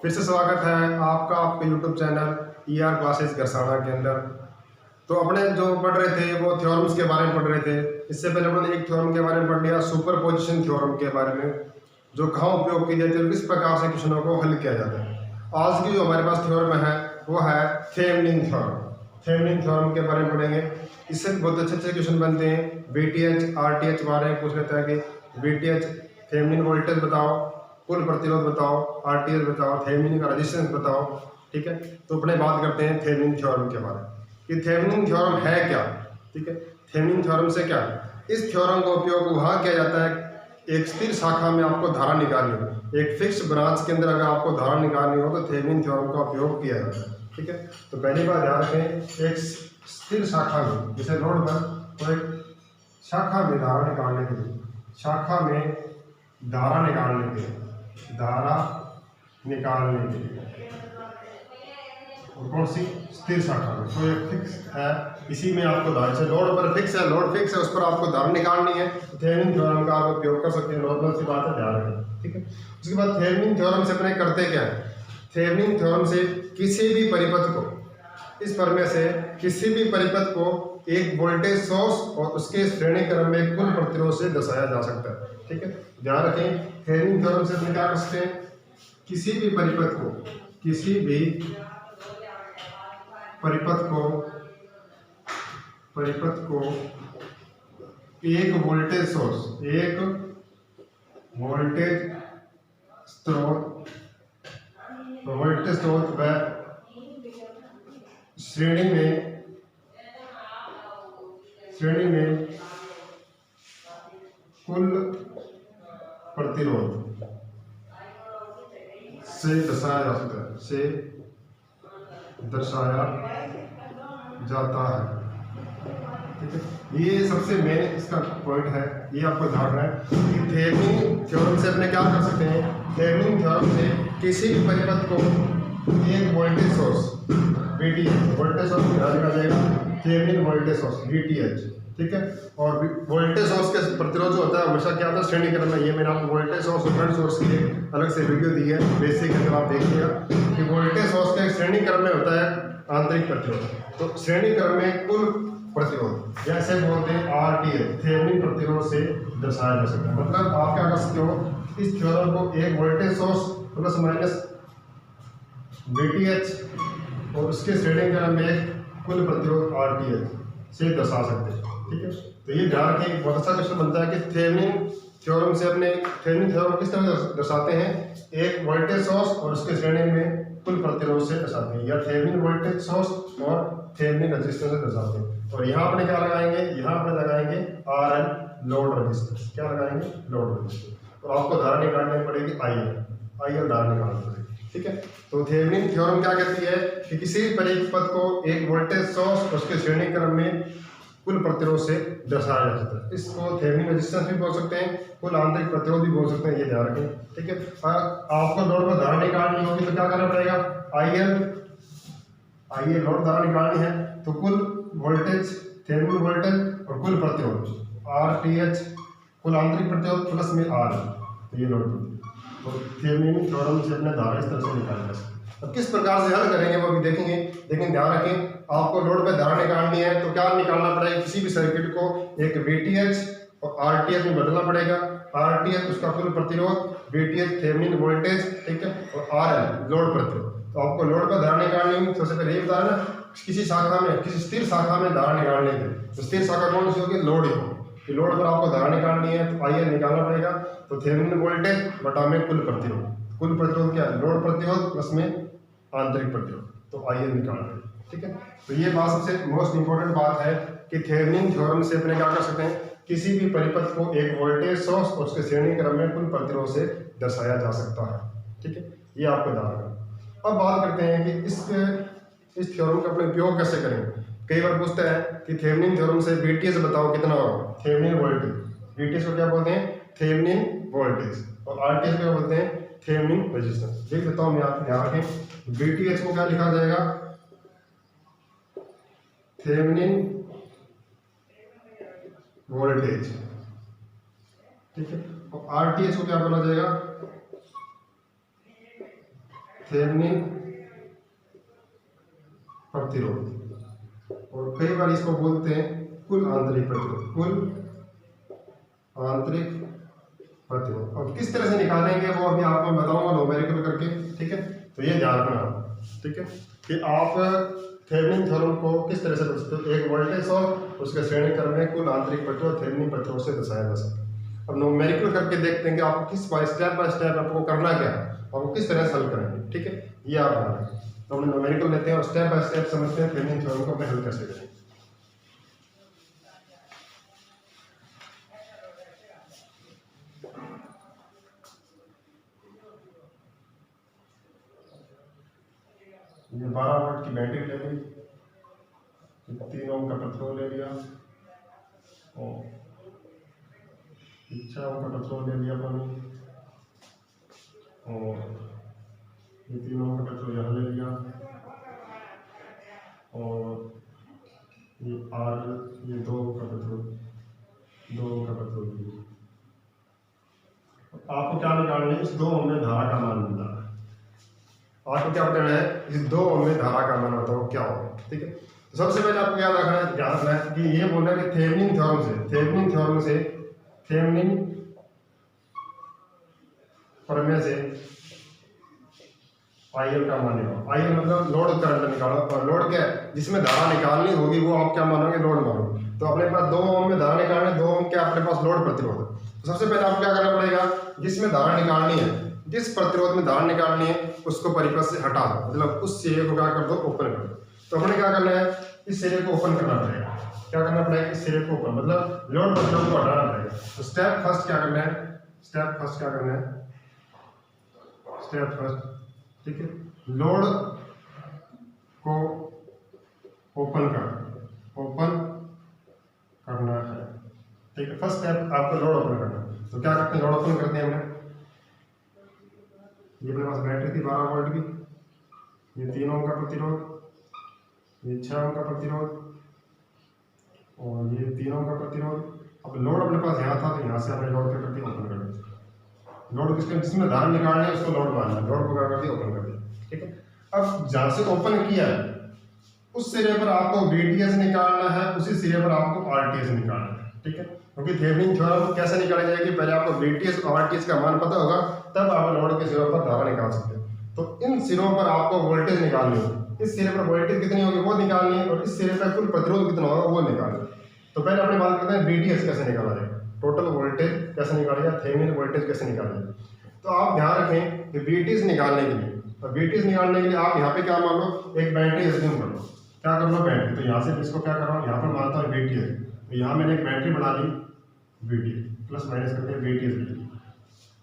फिर से स्वागत है आपका आपके YouTube channel ER classes Garsana के अंदर। तो अपने जो पढ़ रहे थे वो थ्योरम्स के बारे में पढ़ रहे थे। इससे पहले अपने एक थ्योरम के बारे में पढ़ लिया, सुपरपोजिशन थ्योरम के बारे में, जो कहाँ उपयोग की जाती है और किस प्रकार से क्वेश्चनों को हल किया जाता है। आज की जो हमारे पास थ्योरम है वो है थेवेनिन थ्योरम। थेवेनिन थ्योरम के बारे में पढ़ेंगे। इससे बहुत अच्छे अच्छे क्वेश्चन बनते हैं। VTH RTH बारे में पूछ लेता है कि VTH थेवेनिन वोल्टेज बताओ, कुल प्रतिरोध बताओ, RTH बताओ, थेवेनिन का रेजिस्टेंस बताओ। ठीक है, तो अपने बात करते हैं थेवेनिन थ्योरम के बारे में कि थेवेनिन थ्योरम है क्या। ठीक है, थेवेनिन थ्योरम से क्या, इस थ्योरम का उपयोग वहाँ किया जाता है एक स्थिर शाखा में आपको धारा निकालनी हो, एक फिक्स ब्रांच के अंदर अगर आपको धारा निकालनी हो तो थेवेनिन थ्योरम का उपयोग किया जाता है। ठीक है, तो पहली बात ध्यान रखें, एक स्थिर शाखा में जैसे रोड पर तो एक शाखा में धारा निकालने के लिए, शाखा में धारा निकालने के लिए, धारा निकालने के लिए और कौन सी स्थिर शाखा में, तो एक फिक्स है, इसी में आपको धारा, जैसे लोड पर फिक्स है, लोड फिक्स है, उस पर आपको धारा निकालनी है, तो थेवेनिन थ्योरम का आप उपयोग कर सकते हैं। नॉर्मल सी बात है, ध्यान रखें। ठीक है, उसके बाद थेवेनिन थ्योरम से अपने करते क्या है, थेवेनिन थ्योरम से किसी भी परिपथ को, इस प्रमेय से किसी भी परिपथ को एक वोल्टेज सोर्स और उसके श्रेणी क्रम में कुल प्रतिरोध से दर्शाया जा सकता है। ठीक है, ध्यान रखें, थेवेनिन थ्योरम से अपने क्या कर सकते हैं, किसी भी परिपथ को, किसी भी परिपथ को एक वोल्टेज सोर्स, एक वोल्टेज स्रोत व श्रेणी में कुल प्रतिरोध से दर्शाया जा सकता है, से दर्शाया जाता है। ठीक है, ये सबसे मेन इसका पॉइंट है, ये आपको ध्यान रखना है कि थेवेनिन थ्योरम से अपने क्या कर सकते हैं, थेवेनिन थ्योरम से किसी भी परिपथ को एक voltage source VTH, voltage source निकाला जाएगा, थेवेनिन वोल्टेज सोर्स VTH। ठीक है, और वोल्टेज सोर्स के प्रतिरोध जो होता है हमेशा क्या होता है, श्रेणी क्रम में। ये मैंने आपको वोल्टेज सोर्स और करंट सोर्स की अलग से वीडियो दी है, बेसिक अगर आप देखिएगा कि वोल्टेज सोर्स के श्रेणी क्रम में होता है आंतरिक प्रतिरोध, तो श्रेणी क्रम में कुल प्रतिरोध जैसे बोलते हैं RTH, थेवेनिन प्रतिरोध से दर्शाया जा सकता है। मतलब आप क्या कर सकते हो, इस थ्योरम को एक voltage source plus minus VTH और उसके श्रेणी क्रम में कुल प्रतिरोध RTH से दर्शा सकते हैं। ठीक है, तो ये ध्यान रखें, बहुत अच्छा क्वेश्चन बनता है कि थेवेनिन थ्योरम से अपने थेवेनिन थ्योरम किस तरह दर्शाते हैं, एक वोल्टेज सोर्स और उसके श्रेणी में कुल प्रतिरोध से दर्शाते हैं, या थेवेनिन वोल्टेज सोर्स और थेवेनिन रेजिस्टेंस से दर्शाते हैं। और यहाँ अपने क्या लगाएंगे, यहाँ अपने लगाएंगे RL लोड रेजिस्टेंस। क्या लगाएंगे, लोड रेजिस्टेंस। और आपको धारा निकालनी पड़ेगी IL धारा निकालनी पड़ेगी। ठीक है, तो थेवेनिन थ्योरम क्या कहती है कि किसी भी परिपथ को एक वोल्टेज सोर्स और उसके श्रेणी क्रम में कुल प्रतिरोध से दर्शाया जा सकता है। इसको थेवेनिन रेजिस्टेंस भी बोल सकते हैं, कुल आंतरिक प्रतिरोध भी बोल सकते हैं, ये ध्यान रखें। ठीक है, आपको लोड पर धारा निकालनी होगी तो क्या करना पड़ेगा, IL लोड धारा निकालनी है तो कुल वोल्टेज, थेवेनिन वोल्टेज और कुल प्रतिरोध RTH, कुल आंतरिक प्रतिरोध प्लस में R, तो ये लोड प्रतिरोध। तो थेवेनिन थ्योरम से अपने धारा इस तरह से निकाला जा सकता है। अब किस प्रकार से हल करेंगे वो भी देखेंगे, लेकिन ध्यान रखें, आपको लोड पे धारा निकालनी है तो क्या निकालना पड़ेगा, किसी भी सर्किट को एक VTH और RTH में बदलना पड़ेगा। RTH उसका कुल प्रतिरोध, VTH थेवेनिन वोल्टेज, ठीक है, और RL लोड प्रतिरोध। तो आपको लोड पर धारा निकालनी होगी, सबसे पहले ये बताया ना, किसी शाखा में, किसी स्थिर शाखा में धारा निकालने के, तो स्थिर शाखा कौन सी होगी, लोड ही। कि लोड पर आपको धारा निकालनी है तो IL निकालना पड़ेगा, तो थेवेनिन वोल्टेज बटा में कुल प्रतिरोध, कुल प्रतिरोध क्या है, लोड प्रतिरोध प्लस में आंतरिक प्रतिरोध, तो IL निकालना है। ठीक है, तो ये बात सबसे मोस्ट इंपॉर्टेंट बात है कि थेवेनिन थ्योरम से अपने क्या कर सकते हैं, किसी भी परिपथ को एक वोल्टेज सोर्स और उसके श्रेणी क्रम में कुल प्रतिरोध से दर्शाया जा सकता है। ठीक है, ये आपको ध्यान रखना। अब बात करते हैं कि इस थ्योरम का अपने उपयोग कैसे करें। कई बार पूछता है कि थेवेनिन थ्योरम से VTH बताओ कितना होगा, थेवेनिन वोल्टेज, VTH को क्या बोलते हैं, थेवेनिन वोल्टेज, और RTH को क्या बोलते हैं, थेवेनिन रेजिस्टेंस। देख देता हूँ मैं, आप ध्यान रखें, VTH को क्या लिखा जाएगा, थेवेनिन वोल्टेज। ठीक है, और RTH को क्या बोला जाएगा, थेवेनिन प्रतिरोध, और कई बार इसको बोलते हैं कुल आंतरिक प्रतिरोध, कुल आंतरिक प्रतिरोध। और किस तरह से निकालेंगे वो अभी आपको बताऊंगा न्यूमेरिकल करके, ठीक है। तो ये ध्यान रखना, ठीक है, कि आप थेवेनिन थ्योरम को किस तरह से बता सकते हो। एक वोल्टेज और उसके श्रेणी क्रम में कुल आंतरिक प्रतिरोध थेवेनिन प्रतिरोध से दर्शाया जा सकता है। अब न्यूमेरिकल करके देखते हैं कि आपको किस स्टेप बाय स्टेप आपको करना क्या है, आपको किस तरह से हल करेंगे, ठीक है। ये आप ध्यान रखें। तो हम न्यूमेरिकल लेते हैं और स्टेप बाय स्टेप समझते हैं थेवेनिन थ्योरम को हल कैसे करेंगे। ये 12 वोल्ट की बैटरी ले ली, 3 ओम का प्रतिरोध ले लिया, और 6 ओम का प्रतिरोध ले लिया अपन, और ये 3 ओम का प्रतिरोध यहाँ ले लिया, और ये ये 2 ओम का प्रतिरोध, 2 ओम का प्रतिरोध लिया। आपको क्या निकालना है, इस 2 ओम में धारा का मान मिलता है। आपको क्या बताना है, इस 2 ओम में धारा का मान बताओ क्या होगा, ठीक है। तो सबसे पहले आपको याद रखना है, ध्यान रखना है कि ये बोल रहा है कि थेवेनिन थ्योरम से थेवेनिन प्रमेय से आईएल का मान निकालो। आईएल मतलब लोड करंट निकालो, और लोड क्या है, जिसमें धारा निकालनी होगी वो आप क्या मानोगे, लोड मानोगे। तो अपने पास 2 ओम में धारा निकालनी, 2 ओम क्या अपने पास लोड प्रतिरोध है। तो सबसे पहले आपको क्या करना पड़ेगा, जिसमें धारा निकालनी है, जिस प्रतिरोध में धारा निकालनी है उसको परिपथ से हटा दो, मतलब उस सिरे को क्या कर दो, ओपन कर दो। तो हमने क्या करना है, इस सिरे को ओपन करना पड़ेगा। क्या करना पड़ेगा, इस सिरे को ओपन, मतलब लोड प्रतिरोध को हटाना पड़ेगा। तो स्टेप फर्स्ट क्या करना है, ठीक है, लोड को ओपन करना है, ठीक है। फर्स्ट स्टेप आपको लोड ओपन करना है। तो क्या करते हैं, लोड ओपन करते हैं हमने, ये अपने पास बैटरी थी 12 वोल्ट की, ये 3 ओम का प्रतिरोध, ये 6 ओम का प्रतिरोध, और ये 3 ओम का प्रतिरोध। अब लोड अपने पास यहाँ था, तो यहाँ से हमने लोड क्या कर दिया, ओपन कर दिया। लोड जिसमें धारा निकालनी है उसको लोड मानना है, लोड को क्या कर दिया, ओपन कर दिया, ठीक है। अब जहाँ से ओपन किया है उस सिरे पर आपको VTH निकालना है, उसी सिरे पर आपको RTH निकालना है, ठीक है। क्योंकि थेवेनिन थ्योरम कैसे निकाली जाएगी, पहले आपको VTH और RTH का मान पता होगा, तब आप लोड के सिरों पर धारा निकाल सकते हैं। तो इन सिरों पर आपको वोल्टेज निकालनी होगी, इस सिरे पर वोल्टेज कितनी होगी वो निकालनी है, और इस सिरे पर कुल प्रतिरोध कितना होगा वो निकालना है। तो पहले अपनी बात करते हैं VTH कैसे निकाला जाएगा, टोटल वोल्टेज कैसे निकाला जाए, थेवेनिन वोल्टेज कैसे निकाला जाए। तो आप ध्यान रखें कि VTH निकालने के लिए, और VTH निकालने के लिए आप यहाँ पे क्या मान लो, एक बैटरी एज्यूम कर लो। क्या कर लो, बैटरी। तो यहाँ से इसको क्या कर रहा हूँ, यहाँ पर मानता हूँ VTH, तो यहाँ मैंने एक बैटरी बना ली, VTH प्लस माइनस करके VTH लिख लिया,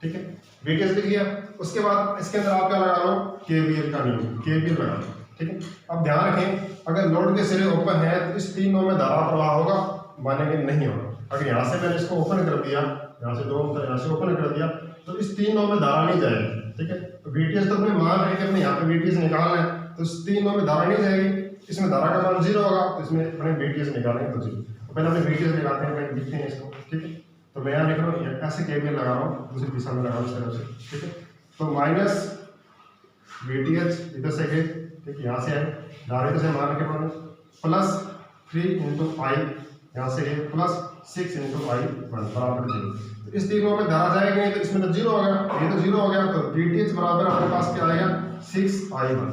ठीक है। VTH लिख लिया, उसके बाद इसके अंदर आप क्या लगा लो, KVL का नियम, KVL लगा लो, ठीक है। अब ध्यान रखें, अगर लोड के सिरे ओपन है तो इस 3 ओम में धारा प्रवाह होगा, मानेंगे नहीं होगा। अगर यहाँ से मैंने इसको ओपन कर दिया, यहाँ से 2 ओम था, यहाँ से ओपन कर दिया, तो इस 3 ओम में धारा नहीं जाएगी, ठीक है। तो VTH तो अपने मान रहे कि अपने यहाँ पे VTH निकालना है, तो इस 3 ओम में धारा नहीं जाएगी, इसमें धारा का मान 0 होगा, तो इसमें अपने VTH निकालेंगे तो 0। तो पहले अपने VTH निकालते हैं, पहले लिखते हैं इसको, ठीक है। तो मैं यहाँ लिख रहा हूँ, ऐसे KVL लगा रहा हूँ, दूसरी दिशा में लगा रहा हूँ इस तरह से, ठीक है। तो माइनस VTH इधर से गए, ठीक है, यहाँ से आए, धारा इधर से मान के बाद प्लस 3 × I, यहाँ से गए प्लस 6 × I1 बराबर 0। इस 3 ओम में धारा जाएगी नहीं, तो इसमें तो 0 हो गया, ये तो 0 हो गया। तो VTH बराबर आपके पास क्या आएगा, 6I1।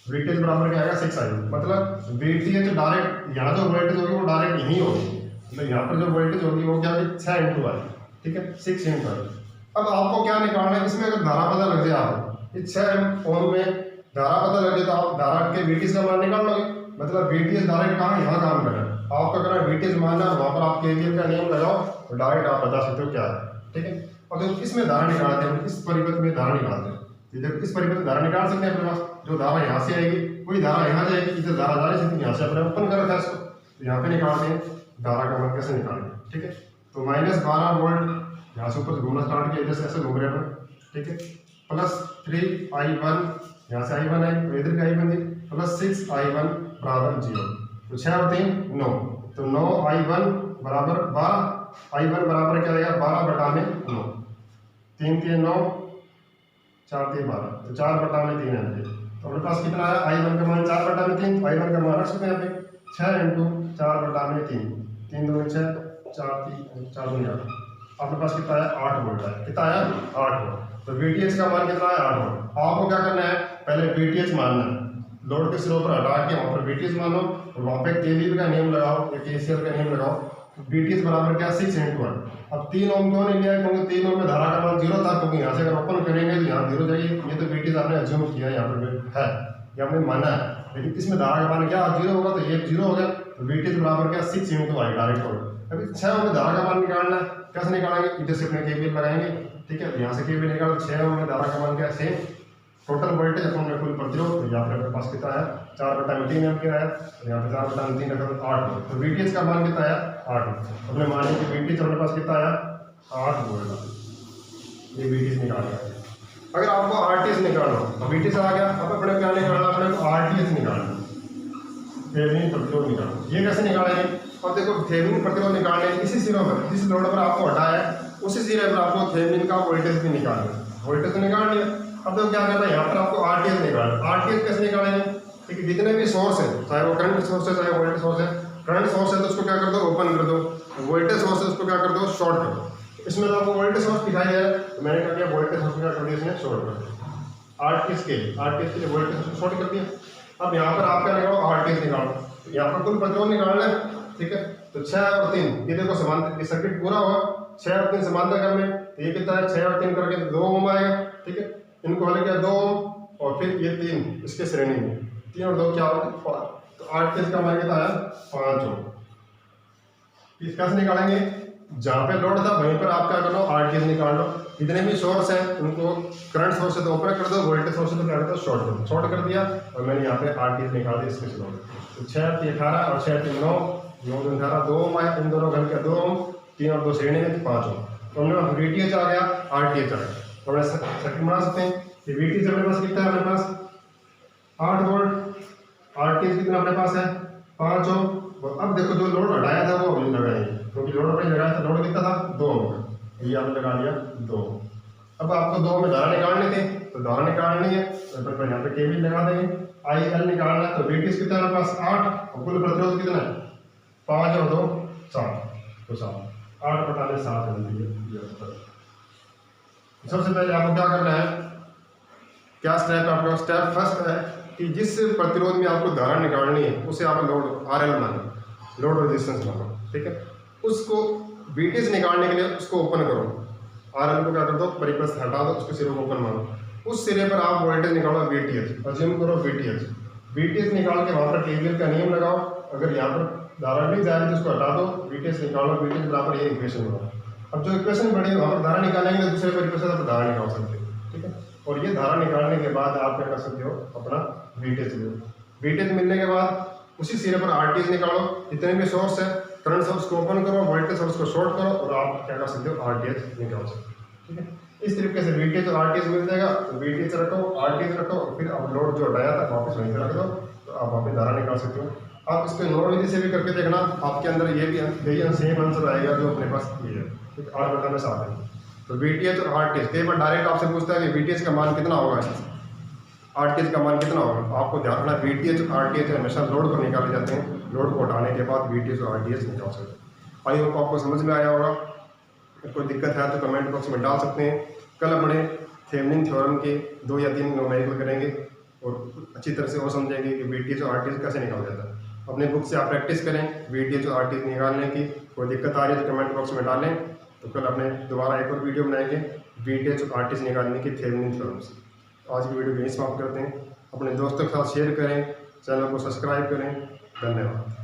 VTH बराबर क्या आएगा, 6I1। मतलब VTH डायरेक्ट, यहाँ जो वोल्टेज होगी वो डायरेक्ट यही होगी, मतलब यहाँ पर जो वोल्टेज होगी वो क्या होगी, 6 × I, ठीक है, 6 × I। अब आपको क्या निकालना है, इसमें अगर धारा पता लग जाए, आप इस 6 ओम में धारा पता लग जाए तो आप धारा के VTH का मान निकाल लोगे। मतलब VTH डायरेक्ट कहाँ, यहाँ काम कर रहा है, आपका करना VTH मानना, वहाँ पर आप KVL का नियम लगाओ और डायरेक्ट आप बता सकते हो क्या है, ठीक है। और जो इसमें धारा निकालते हैं, इस परिपथ में धारा निकालते हैं, जब इस परिपथ में धारा निकाल सकते हैं अपने पास, जो धारा यहाँ से आएगी वही धारा यहाँ जाएगी, इधर धारा जा रही थी, यहाँ से अपने ओपन कर रखा है इसको, तो यहाँ पे निकालते हैं धारा का मान कैसे निकालेंगे, ठीक है। तो -12 वोल्ट यहाँ से ऊपर घूमना स्टार्ट किया, इधर से ऐसे घूम रहे हैं, ठीक है, प्लस 3I1, यहाँ से I1 है, इधर भी I1 थी, प्लस 6I1 बराबर 0। तो 6 और 3 9, तो 9I1 बराबर 12, I1 बराबर क्या आएगा, 12/9, 3 3 9, 4 3 12, तो 4/3 एम्पियर। तो अपने पास कितना आया, I1 का मान 4/3, I1 का मान रख सकते हैं यहाँ पे 6 × 4/3, 3 2 6, 4 3 4 2 8। आपके पास कितना आया, 8 वोल्ट है। कितना आया, 8 वोल्ट। तो VTH का मान कितना है, 8 वोल्ट। आपको क्या करना है, पहले VTH मानना है, लोड के सिरों पर हटा के वहाँ पर VTH मानो और वहाँ पे KVL का नियम लगाओ या KCL का नियम लगाओ। VTH बराबर क्या, 6 × 1। अब 3 ओम क्यों नहीं लिया, क्योंकि 3 ओम में धारा का मान 0 था, क्योंकि यहाँ से अगर ओपन करेंगे तो यहाँ 0 जाएगी। ये तो VTH आपने अज्यूम किया यहाँ पर है, ये आपने माना है, लेकिन इसमें धारा का मान क्या 0 होगा, तो ये 0 हो गया। तो VTH बराबर क्या, 6 × I डायरेक्ट हो। अभी 6 ओम में धारा का मान निकालना है, कैसे निकालेंगे, इधर से अपने KVL लगाएंगे, ठीक है। यहाँ से KVL निकालो, 6 ओम में धारा का मान क्या है, सेम। टोटल वोल्टेज अपन ने कुल प्रतिरोध, यहाँ पर अपने पास कितना है, 4/3 एम्पियर है, यहाँ पे 4/3 रखा तो 8 वोल्ट। तो VTH का मान कितना है, 8 वोल्ट। अपने माने कि VTH अपने पास कितना आया, 8 वोल्ट। ये VTH निकालना है। अगर आपको RTH निकालना हो, VTH आ गया, अब अपने क्या निकालना, अपने को RTH निकालना, थेवेनिन प्रतिरोध निकालना। ये कैसे निकालेंगे, अब देखो थेवेनिन प्रतिरोध निकालने इसी सिरों पर, जिस लोड पर आपको हटाया है उसी सिरे पर आपको थेवेनिन का वोल्टेज भी निकालना है। वोल्टेज तो निकाल लिया, अब देखो क्या करना है, यहाँ पर आपको RTH निकालना। RTH कैसे निकालेंगे, ठीक है, जितने भी सोर्स है, चाहे वो करंट सोर्स है चाहे वोल्टेज सोर्स है। करंट सोर्स है तो उसको क्या कर दो, ओपन कर दो। वोल्टेज सोर्स है उसको क्या कर दो, शॉर्ट कर दो। इसमें तो आपको वोल्टेज सोर्स दिखाई दे रहा है, तो मैंने क्या किया, वोल्टेज सोर्स क्या कर दिया, इसमें शॉर्ट कर दिया। RTH के लिए वोल्टेज सोर्स शॉर्ट कर दिया। अब यहाँ पर आप क्या निकालो, RTH निकालो। यहाँ पर कुल प्रतिरोध निकालना है, ठीक है। तो 6 और 3, ये देखो समांतर, सर्किट पूरा हुआ, 6 और 3 समांतर करने, तो ये कितना है, 6 और 3 करके 2 ओम आएगा, ठीक है। इनको हल किया 2 ओम और फिर ये 3 इसके श्रेणी में, 3 और 2 क्या होगा, 5। तो RTH का मान कितना आया, 5 ओम। इसका से निकालेंगे, जहाँ पे लोड था वहीं पर आप क्या कर लो, RTH निकाल लो। जितने भी सोर्स हैं उनको करंट सोर्स से तो ओपन कर दो, वोल्टेज सोर्स से तो क्या कर दो, शॉर्ट कर दो। शॉर्ट कर दिया और मैंने यहाँ पे RTH निकाल दिया इसके स्लोड। तो 6 3 18 और 6 3 9, 9 2 18, 2 ओम आए, इन दोनों घन के 2 ओम, 3 और 2 श्रेणी में 5 ओम। तो हमने VTH आ गया, RTH आ गया, तो हमने सर्किट बना सकते हैं। कि VTH अपने पास कितना है, अपने पास 8 वोल्ट, RTH कितना अपने पास है, 5 ओम। अब देखो जो लोड हटाया था वो अभी लगाएंगे, क्योंकि लोड अपने लगाया था, लोड कितना था, 2 ओम, ये आपने लगा लिया 2। अब आपको 2 में धारा निकालनी थी, तो धारा निकालनी है तो यहाँ पे KVL लगा देंगे। IL निकालना है, तो VTH कितना है, हमारे पास 8 और कुल प्रतिरोध कितना है, 5 और 2 7, तो 7, 8/7 एम्पियर। सबसे पहले आपको क्या करना है, क्या स्टेप है आपका, स्टेप फर्स्ट है कि जिस प्रतिरोध में आपको धारा निकालनी है उसे आप लोड RL मानो, लोड रेजिस्टेंस मानो, ठीक है। उसको VTH निकालने के लिए उसको ओपन करो, RL को क्या कर दो, परिपथ हटा दो, उसके सिरे को ओपन मानो। उस सिरे पर आप वोल्टेज निकालो VTH, अज्यूम करो VTH निकाल के वहाँ पर KVL का नियम लगाओ। अगर यहाँ पर धारा नहीं जा रही तो उसको हटा दो, VTH निकालो, VTH बराबर ये इक्वेशन बनाओ। अब जो इक्वेशन बड़ी वहाँ पर धारा निकालेंगे तो दूसरे परिपथ से आप धारा निकाल सकते हो, ठीक है। और ये धारा निकालने के बाद आप क्या कर सकते हो, अपना VTH लो। VTH मिलने के बाद उसी सिरे पर RTH निकालो, जितने भी सोर्स है करंट सोर्स को ओपन करो, वोल्टेज सोर्स को शॉर्ट करो और आप क्या कर सकते हो, RTH निकाल सकते हो, ठीक है। इस तरीके से VTH और RTH मिल जाएगा। तो VTH रखो, RTH रखो, फिर आप लोड जो हटाया था वापस वहीं पर रख दो, तो आप वहाँ पे धारा निकाल सकते हो। आप इसको नोड विधि से भी करके देखना, आपके अंदर ये भी यही सेम आंसर आएगा जो अपने पास ये है, ठीक है। 8/7 है। तो VTH और RTH, कई बार डायरेक्ट आपसे पूछता है कि VTH का मान कितना होगा, RTH का मान कितना होगा। आपको ध्यान रखना VTH और RTH हमेशा लोड पर निकाले जाते हैं, लोड को हटाने के बाद VTH और RTH निकाल सकते हैं। आई होप आपको समझ में आया होगा। कोई दिक्कत है तो कमेंट बॉक्स में डाल सकते हैं। कल अपने थेवेनिन थ्योरम के 2 या 3 न्यूमेरिकल करेंगे और अच्छी तरह से वो समझेंगे कि VTH और RTH कैसे निकाल जाता है। अपने बुक से आप प्रैक्टिस करें VTH और RTH निकालने की। कोई दिक्कत आ रही है तो कमेंट बॉक्स में डालें, तो कल अपने दोबारा एक और वीडियो बनाएंगे VTH और RTH निकालने की थेवेनिन थ्योरम से। आज की वीडियो यहीं समाप्त करते हैं। अपने दोस्तों के साथ शेयर करें, चैनल को सब्सक्राइब करें। धन्यवाद।